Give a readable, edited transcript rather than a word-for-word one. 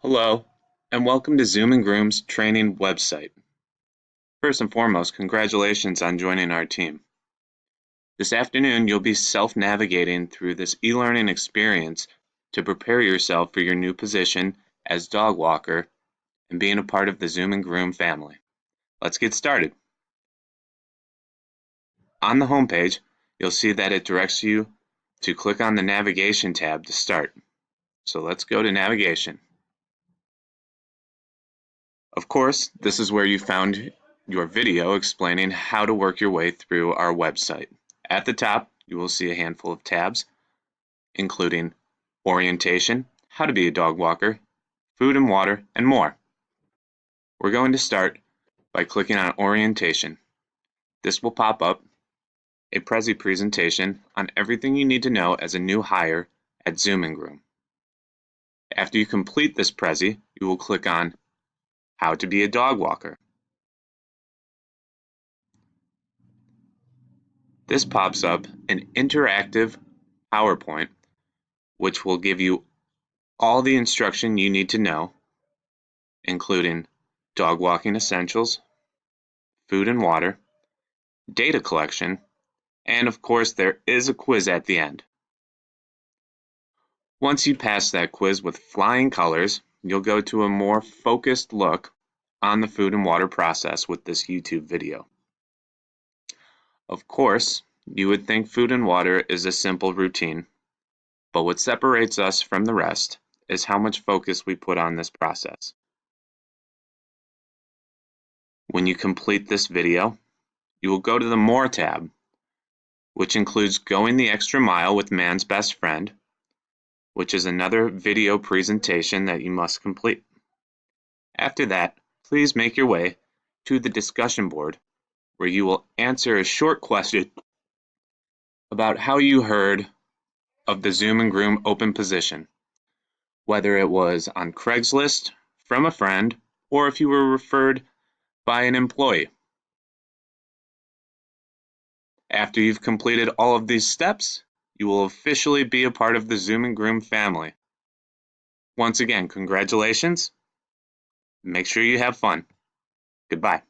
Hello, and welcome to Zoom and Groom's training website. First and foremost, congratulations on joining our team. This afternoon, you'll be self-navigating through this e-learning experience to prepare yourself for your new position as dog walker and being a part of the Zoom and Groom family. Let's get started. On the homepage, you'll see that it directs you to click on the Navigation tab to start. So let's go to Navigation. Of course, this is where you found your video explaining how to work your way through our website. At the top, you will see a handful of tabs, including orientation, how to be a dog walker, food and water, and more. We're going to start by clicking on orientation. This will pop up a Prezi presentation on everything you need to know as a new hire at Zoom and Groom. After you complete this Prezi, you will click on how to be a dog walker. This pops up an interactive PowerPoint, which will give you all the instruction you need to know, including dog walking essentials, food and water, data collection, and of course there is a quiz at the end. Once you pass that quiz with flying colors, you'll go to a more focused look on the food and water process with this YouTube video. Of course, you would think food and water is a simple routine, but what separates us from the rest is how much focus we put on this process. When you complete this video, you will go to the More tab, which includes Going the Extra Mile with Man's Best Friend, which is another video presentation that you must complete. After that, please make your way to the discussion board, where you will answer a short question about how you heard of the Zoom and Groom open position, whether it was on Craigslist, from a friend, or if you were referred by an employee. After you've completed all of these steps, you will officially be a part of the Zoom and Groom family. Once again, congratulations. Make sure you have fun. Goodbye.